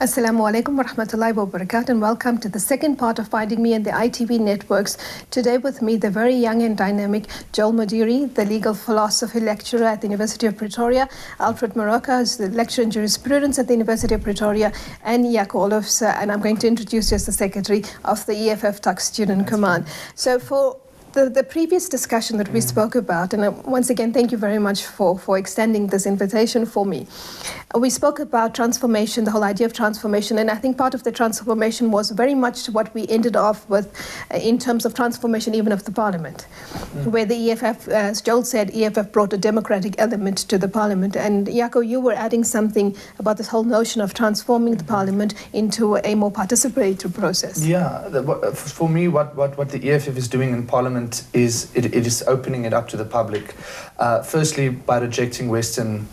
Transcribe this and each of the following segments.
Assalamu alaikum wa rahmatullahi wa barakatuh, and welcome to the second part of Finding Me in the ITV Networks. Today with me, the very young and dynamic Joel Modiri, the legal philosophy lecturer at the University of Pretoria, Alfred Moroka, who's the lecturer in jurisprudence at the University of Pretoria, and Jaco Olofs, and I'm going to introduce you as the secretary of the EFF Tuck Student Command. So for the previous discussion that we spoke about, and once again, thank you very much for extending this invitation for me. We spoke about transformation, the whole idea of transformation, and I think part of the transformation was very much what we ended off with in terms of transformation even of the parliament, where the EFF, as Joel said, EFF brought a democratic element to the parliament. And Jaco, you were adding something about this whole notion of transforming the parliament into a more participatory process. Yeah, for me, what the EFF is doing in parliament is it is opening it up to the public. Firstly, by rejecting Western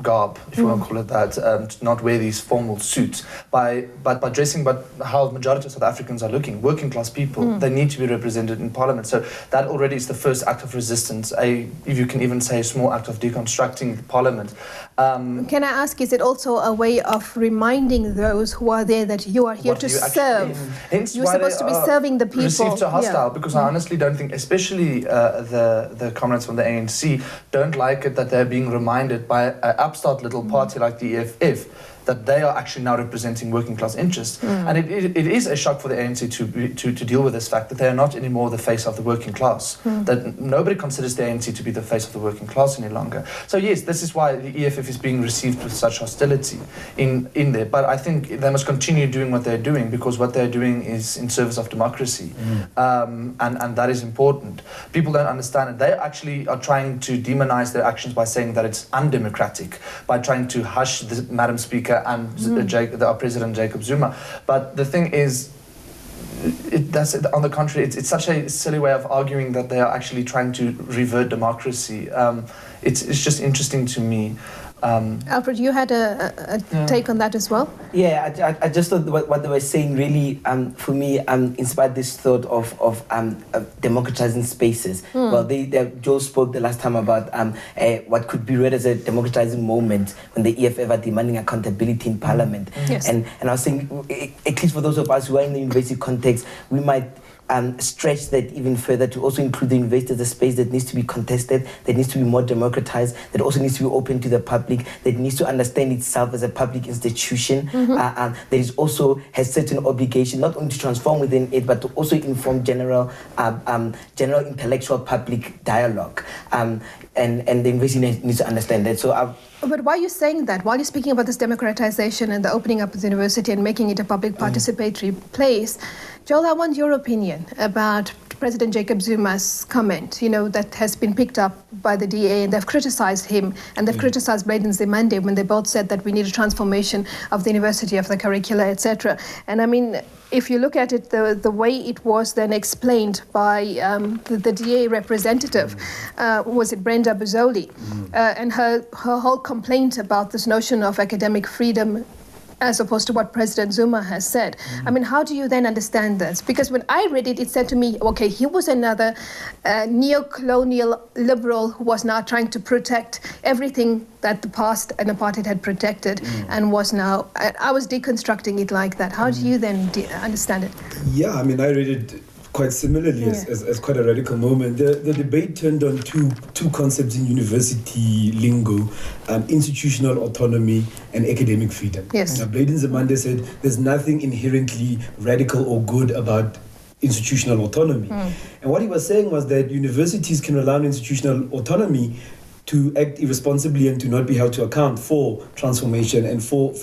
garb, if you want to call it that, to not wear these formal suits, but dressing how the majority of South Africans are looking, working class people, they need to be represented in parliament. So that already is the first act of resistance, if you can even say a small act of deconstructing parliament. Can I ask, is it also a way of reminding those who are there that you are here to serve? Hence you're supposed to be serving the people. Received so hostile, because I honestly don't think, especially the comrades from the ANC, don't like it that they're being reminded by an upstart little party like the EFF that they are actually now representing working class interests. And it is a shock for the ANC to deal with this fact that they are not anymore the face of the working class, that nobody considers the ANC to be the face of the working class any longer. So yes, this is why the EFF is being received with such hostility in there. But I think they must continue doing what they're doing, because what they're doing is in service of democracy. And that is important. People don't understand it. They actually are trying to demonize their actions by saying that it's undemocratic, by trying to hush the Madam Speaker and our President Jacob Zuma. But the thing is, on the contrary, it's such a silly way of arguing that they are actually trying to revert democracy. It's just interesting to me. Alfred, you had a take on that as well? Yeah, I just thought what they were saying really, for me, inspired this thought of democratizing spaces. Well, Joe spoke the last time about what could be read as a democratizing moment when the EFF are demanding accountability in Parliament. Yes. And I was saying, at least for those of us who are in the university context, we might stretch that even further to also include the university as a space that needs to be contested, that needs to be more democratized, that also needs to be open to the public, that needs to understand itself as a public institution, that is also has certain obligation not only to transform within it, but to also inform general intellectual public dialogue. And the university needs to understand that. So but why are you saying that? While you're speaking about this democratization and the opening up of the university and making it a public participatory place, Joel, I want your opinion about President Jacob Zuma's comment, that has been picked up by the DA, and they've criticized him, and they've criticized Braden Zimande when they both said that we need a transformation of the university, of the curricula, etc. And I mean, if you look at it, the way it was then explained by the DA representative, was it Brenda Buzoli, and her whole complaint about this notion of academic freedom as opposed to what President Zuma has said. I mean, how do you then understand this? Because when I read it, it said to me, okay, he was another neo-colonial liberal who was now trying to protect everything that the past and apartheid had protected, and was now, I was deconstructing it like that. How do you then understand it? Yeah, I mean, I read it quite similarly as quite a radical moment. The debate turned on two concepts in university lingo, institutional autonomy and academic freedom. Yes. Now, Braden Zimande said there's nothing inherently radical or good about institutional autonomy. And what he was saying was that universities can rely on institutional autonomy to act irresponsibly and to not be held to account for transformation and for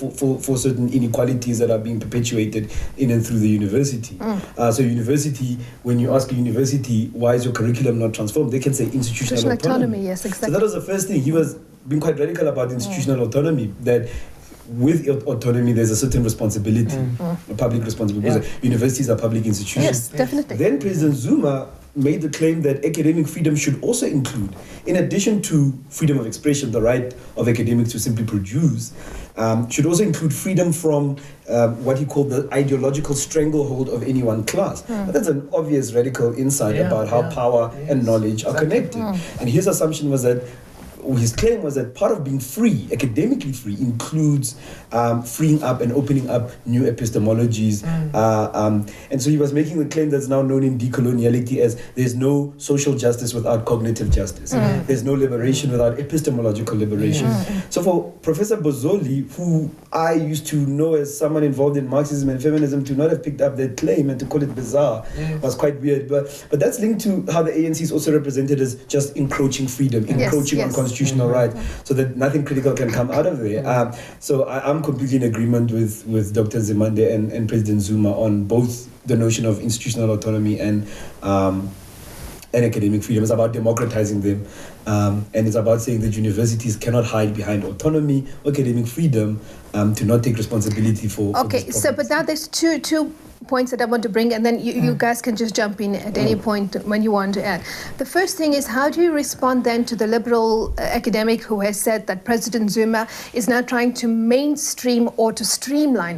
certain inequalities that are being perpetuated in and through the university. So university, when you ask a university, why is your curriculum not transformed? They can say institutional autonomy. Yes, exactly. So that was the first thing. He was being quite radical about institutional autonomy, that with autonomy, there's a certain responsibility, a public responsibility, because universities are public institutions. Yes, definitely. Then President Zuma made the claim that academic freedom should also include, in addition to freedom of expression, the right of academics to simply produce, should also include freedom from what he called the ideological stranglehold of any one class. But that's an obvious radical insight about how power and knowledge are connected. And his assumption was that his claim was that part of being free, academically free, includes freeing up and opening up new epistemologies. And so he was making the claim that's now known in decoloniality as there's no social justice without cognitive justice. There's no liberation without epistemological liberation. So for Professor Bozoli, who I used to know as someone involved in Marxism and feminism, to not have picked up that claim and to call it bizarre was quite weird. But that's linked to how the ANC is also represented as just encroaching freedom, encroaching on constitutional rights, so that nothing critical can come out of there. So I'm completely in agreement with Dr. Zimande and President Zuma on both the notion of institutional autonomy and academic freedom. It's about democratizing them, and it's about saying that universities cannot hide behind autonomy or academic freedom to not take responsibility for. Okay, so but now there's two points that I want to bring, and then you guys can just jump in at any point when you want to add. The first thing is, how do you respond then to the liberal academic who has said that President Zuma is now trying to mainstream, or to streamline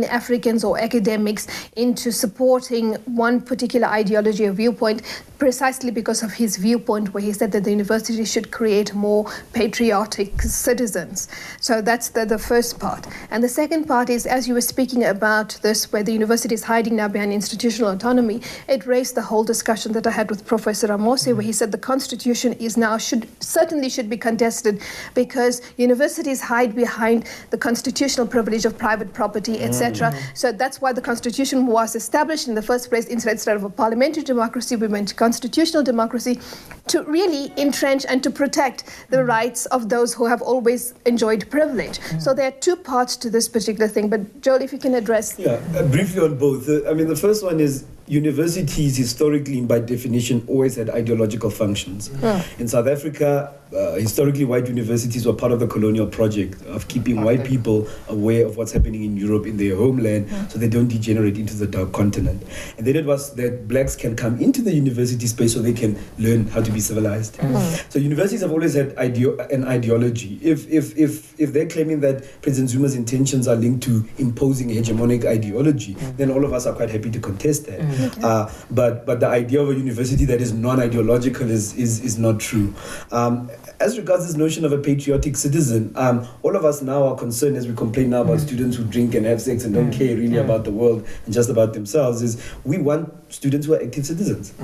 Africans or academics into supporting one particular ideology or viewpoint, precisely because of his viewpoint where he said that the university should create more patriotic citizens. So that's the first part. And the second part is, as you were speaking about this, where the university is hiding now behind institutional autonomy, it raised the whole discussion that I had with Professor Ramose, where he said the constitution is now should be contested because universities hide behind the constitutional privilege of private property, etc. So that's why the constitution was established in the first place. Instead of a parliamentary democracy, we went to constitutional democracy to really entrench and to protect the rights of those who have always enjoyed privilege. So there are two parts to this particular thing, but Joel, if you can address. Yeah, briefly on both. The first one is universities historically, by definition, always had ideological functions. In South Africa, historically, white universities were part of the colonial project of keeping white people aware of what's happening in Europe, in their homeland, so they don't degenerate into the dark continent. And then it was that blacks can come into the university space so they can learn how to be civilized. So universities have always had an ideology. If they're claiming that President Zuma's intentions are linked to imposing a hegemonic ideology, then all of us are quite happy to contest that. But the idea of a university that is non-ideological is not true. As regards this notion of a patriotic citizen, all of us now are concerned, as we complain now about students who drink and have sex and don't care really about the world and just about themselves, is we want students who are active citizens.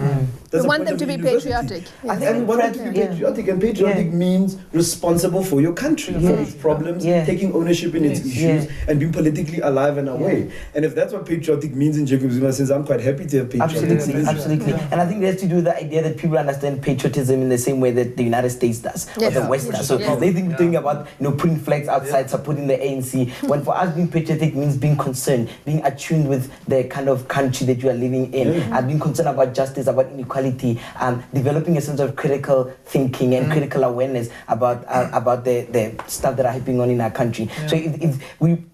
We want them to be patriotic. And we want them to be patriotic, and patriotic means responsible for your country, for its problems, taking ownership in its issues, and being politically alive and aware. And if that's what patriotic means in Jacob Zuma, since I'm quite happy to have patriotic citizens. Absolutely. And I think it has to do with the idea that people understand patriotism in the same way that the United States does, or the West does. So they think we're talking about putting flags outside, supporting the ANC, when for us being patriotic means being concerned, being attuned with the kind of country that you are living in, and being concerned about justice, about inequality, developing a sense of critical thinking and critical awareness about the stuff that are happening on in our country. So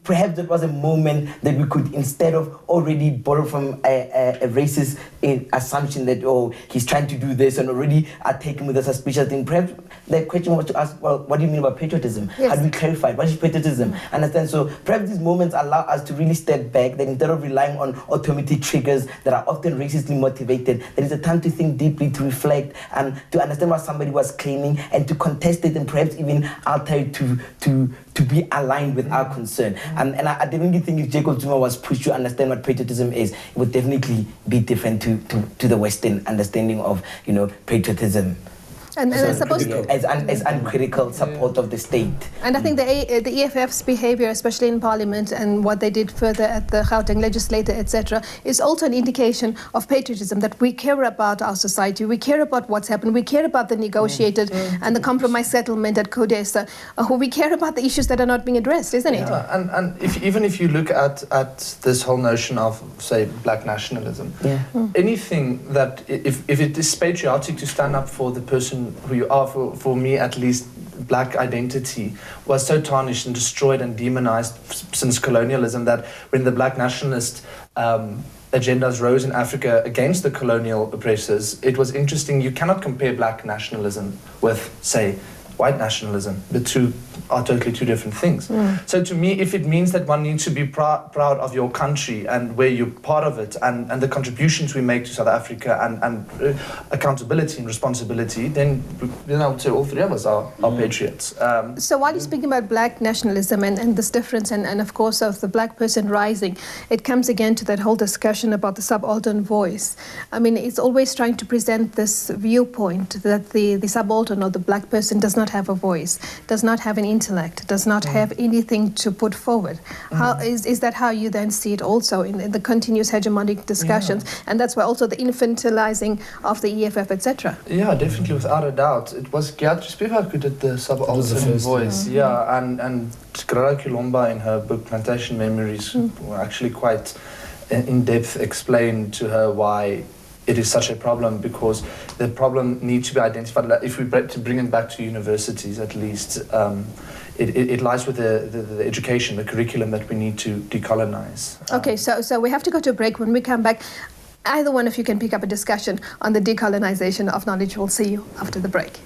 perhaps it was a moment that we could, instead of already borrow from a racist assumption that, he's trying to do this, and already are taken with a suspicious thing, perhaps the question was to ask, well, what do you mean about patriotism? How do we clarify what is patriotism? Understand? So perhaps these moments allow us to really step back, that instead of relying on automatic triggers that are often racistly motivated, there is a time to think deeply, to reflect, and to understand what somebody was claiming, and to contest it, and perhaps even alter it to be aligned with our concern. And I definitely think if Jacob Zuma was pushed to understand what patriotism is, it would definitely be different to the Western understanding of patriotism. And I suppose as uncritical support of the state. And I think the EFF's behavior, especially in Parliament, and what they did further at the Gauteng legislature, etc., is also an indication of patriotism, that we care about our society, we care about what's happened, we care about the negotiated and the compromise settlement at Codesa, we care about the issues that are not being addressed, isn't it? And even if you look at this whole notion of, say, black nationalism, anything that, if it is patriotic to stand up for the person who you are, for me at least, black identity was so tarnished and destroyed and demonized since colonialism, that when the black nationalist agendas rose in Africa against the colonial oppressors, it was interesting. You cannot compare black nationalism with, say, white nationalism. The two are totally two different things. So to me, if it means that one needs to be proud of your country and where you're part of it and the contributions we make to South Africa and accountability and responsibility, then I would say all three of us are patriots. So while you're speaking about black nationalism and this difference and of course of the black person rising, it comes again to that whole discussion about the subaltern voice. I mean, it's always trying to present this viewpoint that the subaltern or the black person does not have a voice, does not have an intellect, does not have anything to put forward. How is that how you then see it also in the continuous hegemonic discussions? And that's why also the infantilizing of the EFF, etc. Yeah, definitely, without a doubt. It was Gyatri Spivak who did the subaltern voice. Yeah, and Grada Kilomba in her book Plantation Memories were actually quite in-depth explained to her why it is such a problem, because the problem needs to be identified. If we bring it back to universities, at least, it lies with the education, the curriculum that we need to decolonize. Okay, so we have to go to a break. When we come back, either one of you can pick up a discussion on the decolonization of knowledge. We'll see you after the break.